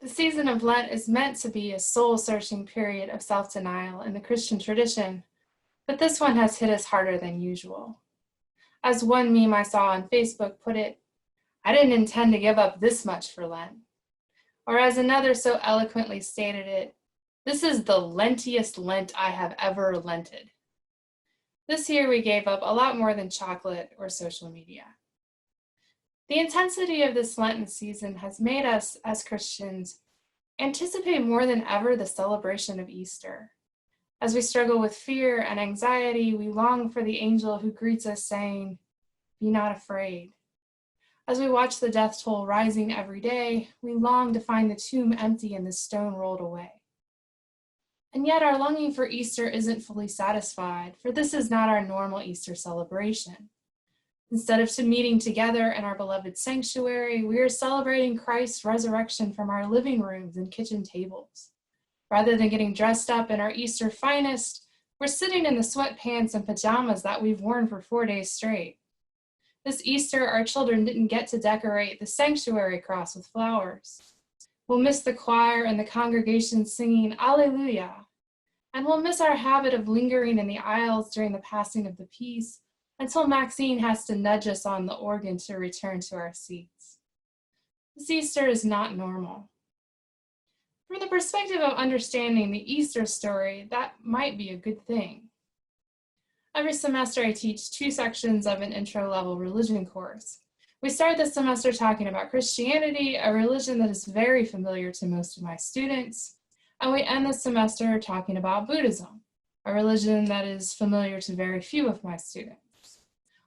The season of Lent is meant to be a soul-searching period of self-denial in the Christian tradition, but this one has hit us harder than usual. As one meme I saw on Facebook put it, "I didn't intend to give up this much for Lent." Or as another so eloquently stated it, "This is the lentiest Lent I have ever lented." This year we gave up a lot more than chocolate or social media. The intensity of this Lenten season has made us, as Christians, anticipate more than ever the celebration of Easter. As we struggle with fear and anxiety, we long for the angel who greets us saying, "Be not afraid." As we watch the death toll rising every day, we long to find the tomb empty and the stone rolled away. And yet our longing for Easter isn't fully satisfied, for this is not our normal Easter celebration. Instead of meeting together in our beloved sanctuary, we are celebrating Christ's resurrection from our living rooms and kitchen tables. Rather than getting dressed up in our Easter finest, we're sitting in the sweatpants and pajamas that we've worn for 4 days straight. This Easter, our children didn't get to decorate the sanctuary cross with flowers. We'll miss the choir and the congregation singing Alleluia. And we'll miss our habit of lingering in the aisles during the passing of the peace until Maxine has to nudge us on the organ to return to our seats. This Easter is not normal. From the perspective of understanding the Easter story, that might be a good thing. Every semester I teach 2 sections of an intro-level religion course. We start this semester talking about Christianity, a religion that is very familiar to most of my students, and we end the semester talking about Buddhism, a religion that is familiar to very few of my students.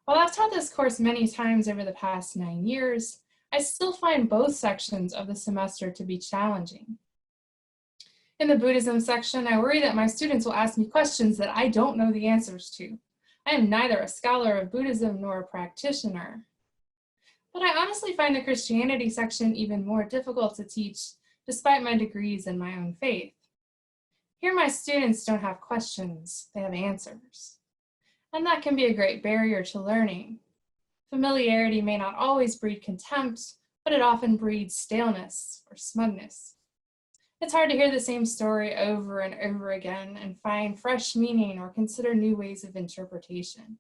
While I've taught this course many times over the past 9 years, I still find both sections of the semester to be challenging. In the Buddhism section, I worry that my students will ask me questions that I don't know the answers to. I am neither a scholar of Buddhism nor a practitioner. But I honestly find the Christianity section even more difficult to teach, despite my degrees in my own faith. Here my students don't have questions, they have answers. And that can be a great barrier to learning. Familiarity may not always breed contempt, but it often breeds staleness or smugness. It's hard to hear the same story over and over again and find fresh meaning or consider new ways of interpretation.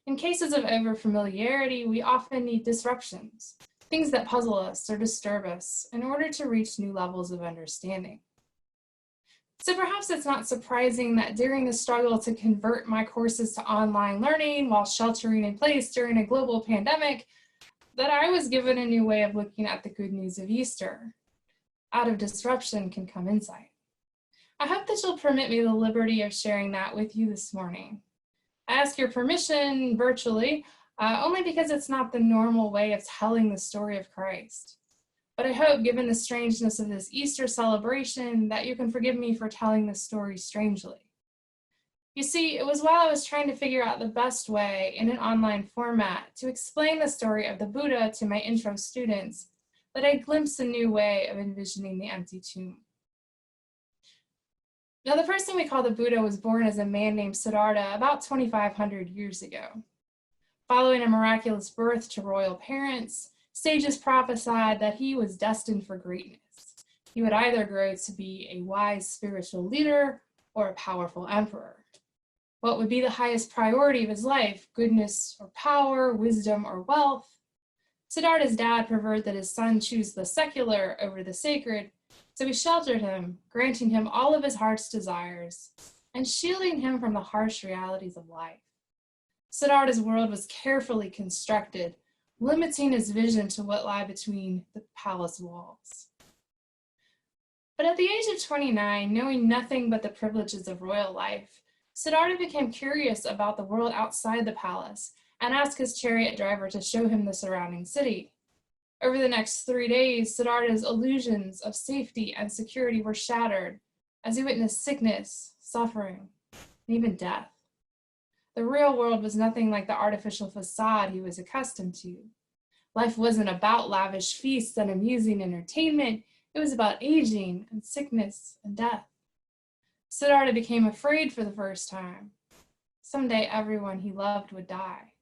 In cases of overfamiliarity, we often need disruptions, things that puzzle us or disturb us, in order to reach new levels of understanding. So perhaps it's not surprising that during the struggle to convert my courses to online learning while sheltering in place during a global pandemic, that I was given a new way of looking at the good news of Easter. Out of disruption can come insight. I hope that you'll permit me the liberty of sharing that with you this morning. I ask your permission virtually, only because it's not the normal way of telling the story of Christ. But I hope, given the strangeness of this Easter celebration, that you can forgive me for telling this story strangely. You see, it was while I was trying to figure out the best way in an online format to explain the story of the Buddha to my intro students that I glimpsed a new way of envisioning the empty tomb. Now, the person we call the Buddha was born as a man named Siddhartha about 2,500 years ago. Following a miraculous birth to royal parents, sages prophesied that he was destined for greatness. He would either grow to be a wise spiritual leader or a powerful emperor. What would be the highest priority of his life, goodness or power, wisdom or wealth? Siddhartha's dad preferred that his son choose the secular over the sacred, so he sheltered him, granting him all of his heart's desires and shielding him from the harsh realities of life. Siddhartha's world was carefully constructed, limiting his vision to what lay between the palace walls. But at the age of 29, knowing nothing but the privileges of royal life, Siddhartha became curious about the world outside the palace and asked his chariot driver to show him the surrounding city. Over the next 3 days, Siddhartha's illusions of safety and security were shattered as he witnessed sickness, suffering, and even death. The real world was nothing like the artificial facade he was accustomed to. Life wasn't about lavish feasts and amusing entertainment. It was about aging and sickness and death. Siddhartha became afraid for the first time. Someday everyone he loved would die.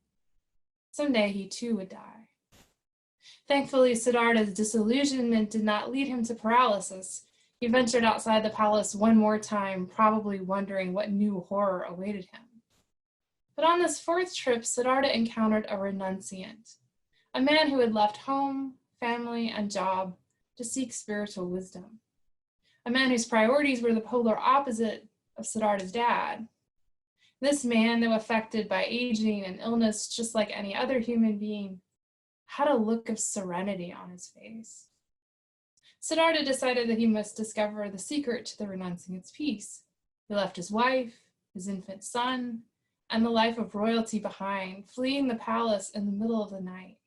Someday he too would die. Thankfully, Siddhartha's disillusionment did not lead him to paralysis. He ventured outside the palace one more time, probably wondering what new horror awaited him. But on this fourth trip, Siddhartha encountered a renunciant, a man who had left home, family, and job to seek spiritual wisdom. A man whose priorities were the polar opposite of Siddhartha's dad. This man, though affected by aging and illness just like any other human being, had a look of serenity on his face. Siddhartha decided that he must discover the secret to the renunciant's peace. He left his wife, his infant son, and the life of royalty behind, fleeing the palace in the middle of the night.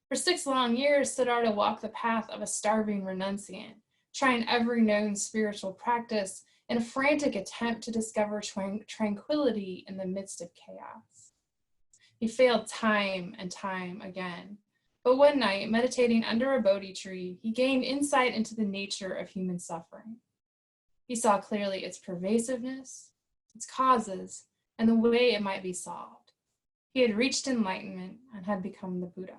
For 6 long years, Siddhartha walked the path of a starving renunciant, trying every known spiritual practice in a frantic attempt to discover tranquility in the midst of chaos. He failed time and time again, but one night, meditating under a Bodhi tree, he gained insight into the nature of human suffering. He saw clearly its pervasiveness, its causes, and the way it might be solved. He had reached enlightenment and had become the Buddha.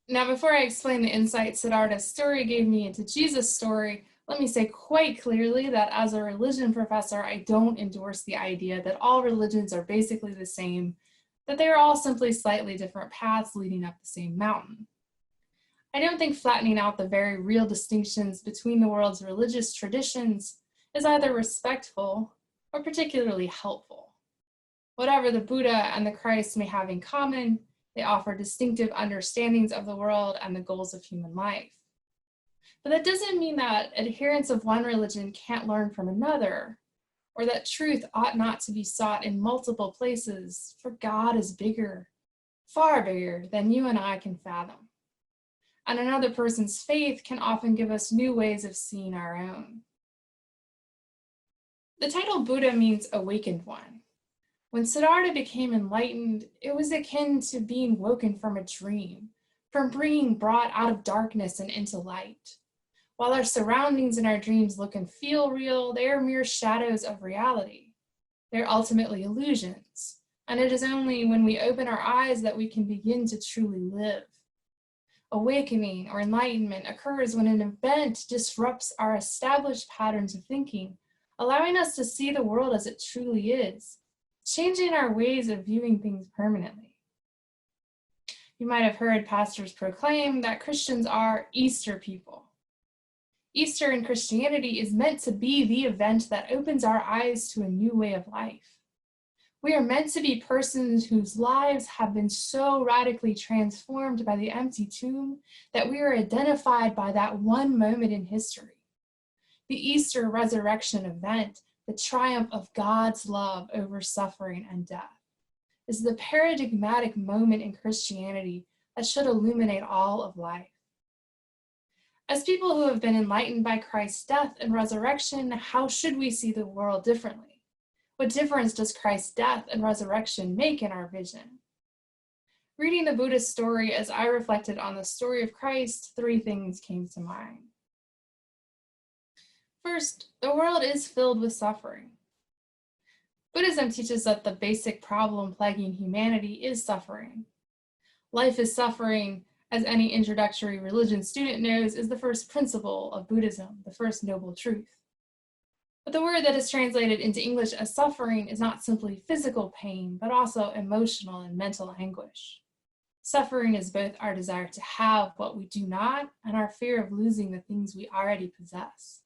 Now, before I explain the insight Siddhartha's story gave me into Jesus' story, let me say quite clearly that as a religion professor, I don't endorse the idea that all religions are basically the same, that they are all simply slightly different paths leading up the same mountain. I don't think flattening out the very real distinctions between the world's religious traditions is either respectful or particularly helpful. Whatever the Buddha and the Christ may have in common, they offer distinctive understandings of the world and the goals of human life. But that doesn't mean that adherents of one religion can't learn from another, or that truth ought not to be sought in multiple places, for God is bigger, far bigger than you and I can fathom. And another person's faith can often give us new ways of seeing our own. The title Buddha means awakened one. When Siddhartha became enlightened, it was akin to being woken from a dream, from being brought out of darkness and into light. While our surroundings and our dreams look and feel real, they are mere shadows of reality. They're ultimately illusions, and it is only when we open our eyes that we can begin to truly live. Awakening or enlightenment occurs when an event disrupts our established patterns of thinking, allowing us to see the world as it truly is, changing our ways of viewing things permanently. You might have heard pastors proclaim that Christians are Easter people. Easter in Christianity is meant to be the event that opens our eyes to a new way of life. We are meant to be persons whose lives have been so radically transformed by the empty tomb that we are identified by that one moment in history. The Easter resurrection event, the triumph of God's love over suffering and death, is the paradigmatic moment in Christianity that should illuminate all of life. As people who have been enlightened by Christ's death and resurrection, how should we see the world differently? What difference does Christ's death and resurrection make in our vision? Reading the Buddhist story as I reflected on the story of Christ, 3 things came to mind. First, the world is filled with suffering. Buddhism teaches that the basic problem plaguing humanity is suffering. Life is suffering, as any introductory religion student knows, is the first principle of Buddhism, the first noble truth. But the word that is translated into English as suffering is not simply physical pain, but also emotional and mental anguish. Suffering is both our desire to have what we do not and our fear of losing the things we already possess.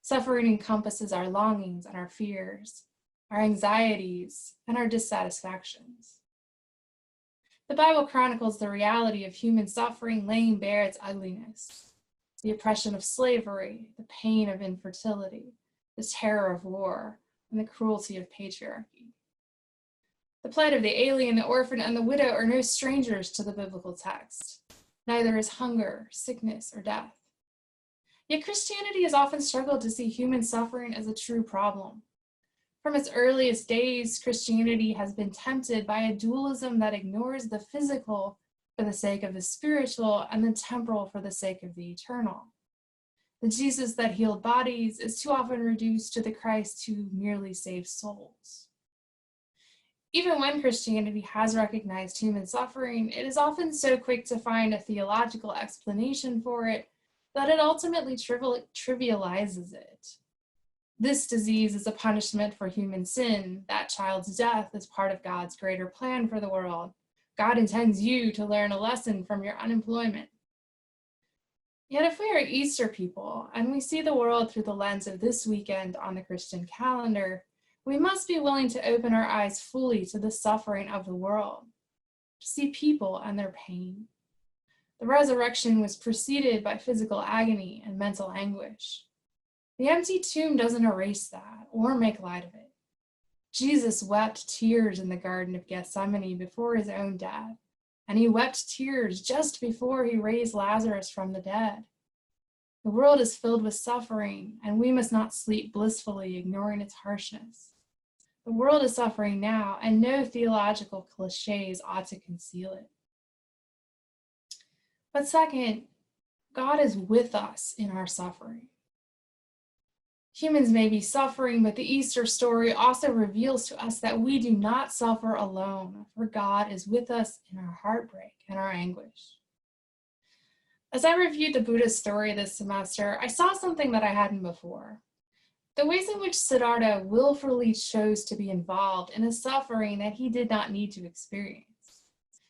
Suffering encompasses our longings and our fears, our anxieties, and our dissatisfactions. The Bible chronicles the reality of human suffering, laying bare its ugliness, the oppression of slavery, the pain of infertility, the terror of war, and the cruelty of patriarchy. The plight of the alien, the orphan, and the widow are no strangers to the biblical text. Neither is hunger, sickness, or death. Yet Christianity has often struggled to see human suffering as a true problem. From its earliest days, Christianity has been tempted by a dualism that ignores the physical for the sake of the spiritual and the temporal for the sake of the eternal. The Jesus that healed bodies is too often reduced to the Christ who merely saves souls. Even when Christianity has recognized human suffering, it is often so quick to find a theological explanation for it that it ultimately trivializes it. This disease is a punishment for human sin. That child's death is part of God's greater plan for the world. God intends you to learn a lesson from your unemployment. Yet if we are Easter people and we see the world through the lens of this weekend on the Christian calendar, we must be willing to open our eyes fully to the suffering of the world, to see people and their pain. The resurrection was preceded by physical agony and mental anguish. The empty tomb doesn't erase that or make light of it. Jesus wept tears in the Garden of Gethsemane before his own death, and he wept tears just before he raised Lazarus from the dead. The world is filled with suffering, and we must not sleep blissfully, ignoring its harshness. The world is suffering now, and no theological cliches ought to conceal it. But second, God is with us in our suffering. Humans may be suffering, but the Easter story also reveals to us that we do not suffer alone, for God is with us in our heartbreak and our anguish. As I reviewed the Buddha story this semester, I saw something that I hadn't before. The ways in which Siddhartha willfully chose to be involved in a suffering that he did not need to experience.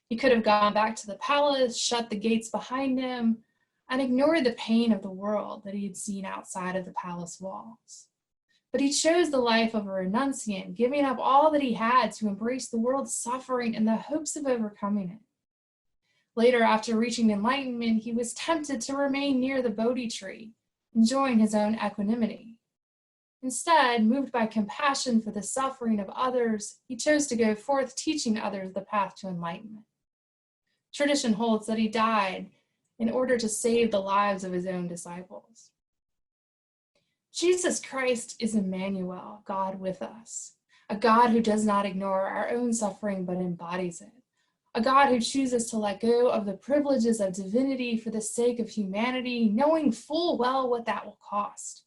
He could have gone back to the palace, shut the gates behind him, and ignored the pain of the world that he had seen outside of the palace walls. But he chose the life of a renunciant, giving up all that he had to embrace the world's suffering in the hopes of overcoming it. Later, after reaching enlightenment, he was tempted to remain near the Bodhi tree, enjoying his own equanimity. Instead, moved by compassion for the suffering of others, he chose to go forth teaching others the path to enlightenment. Tradition holds that he died in order to save the lives of his own disciples. Jesus Christ is Emmanuel, God with us, a God who does not ignore our own suffering but embodies it, a God who chooses to let go of the privileges of divinity for the sake of humanity, knowing full well what that will cost.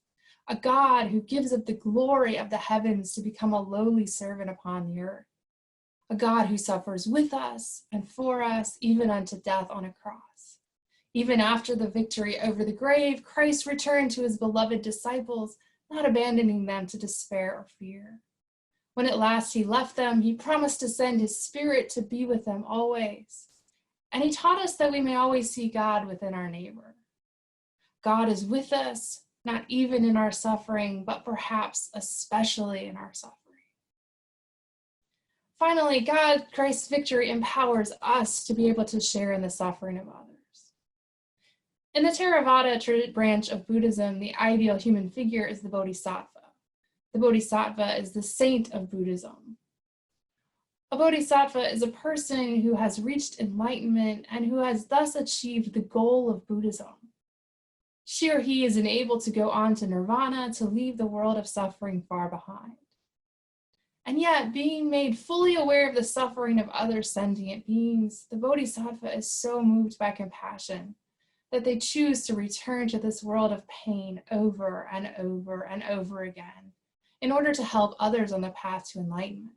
A God who gives up the glory of the heavens to become a lowly servant upon the earth. A God who suffers with us and for us, even unto death on a cross. Even after the victory over the grave, Christ returned to his beloved disciples, not abandoning them to despair or fear. When at last he left them, he promised to send his Spirit to be with them always. And he taught us that we may always see God within our neighbor. God is with us, not even in our suffering, but perhaps especially in our suffering. Finally, God, Christ's victory empowers us to be able to share in the suffering of others. In the Theravada branch of Buddhism, the ideal human figure is the Bodhisattva. The Bodhisattva is the saint of Buddhism. A Bodhisattva is a person who has reached enlightenment and who has thus achieved the goal of Buddhism. She or he is enabled to go on to nirvana, to leave the world of suffering far behind. And yet, being made fully aware of the suffering of other sentient beings, the Bodhisattva is so moved by compassion that they choose to return to this world of pain over and over and over again in order to help others on the path to enlightenment.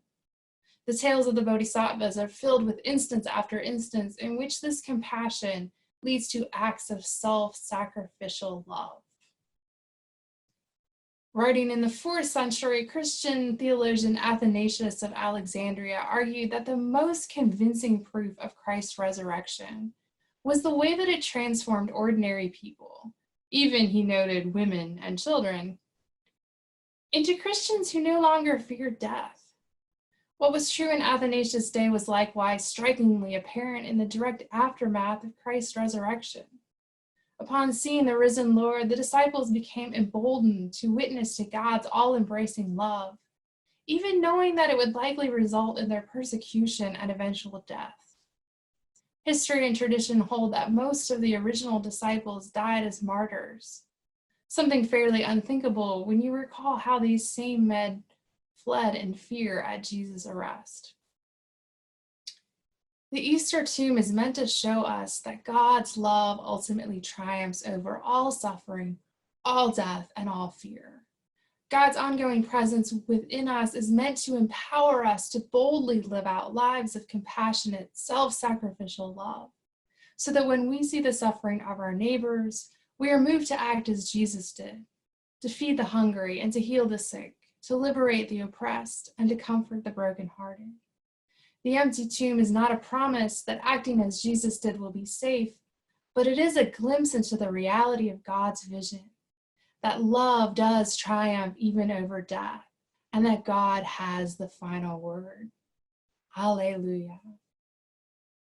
The tales of the Bodhisattvas are filled with instance after instance in which this compassion leads to acts of self-sacrificial love. Writing in the 4th century, Christian theologian Athanasius of Alexandria argued that the most convincing proof of Christ's resurrection was the way that it transformed ordinary people, even, he noted, women and children, into Christians who no longer feared death. What was true in Athanasius' day was likewise strikingly apparent in the direct aftermath of Christ's resurrection. Upon seeing the risen Lord, the disciples became emboldened to witness to God's all-embracing love, even knowing that it would likely result in their persecution and eventual death. History and tradition hold that most of the original disciples died as martyrs, something fairly unthinkable when you recall how these same men fled in fear at Jesus' arrest. The Easter tomb is meant to show us that God's love ultimately triumphs over all suffering, all death, and all fear. God's ongoing presence within us is meant to empower us to boldly live out lives of compassionate, self-sacrificial love, so that when we see the suffering of our neighbors, we are moved to act as Jesus did, to feed the hungry and to heal the sick, to liberate the oppressed and to comfort the brokenhearted. The empty tomb is not a promise that acting as Jesus did will be safe, but it is a glimpse into the reality of God's vision, that love does triumph even over death, and that God has the final word. Alleluia.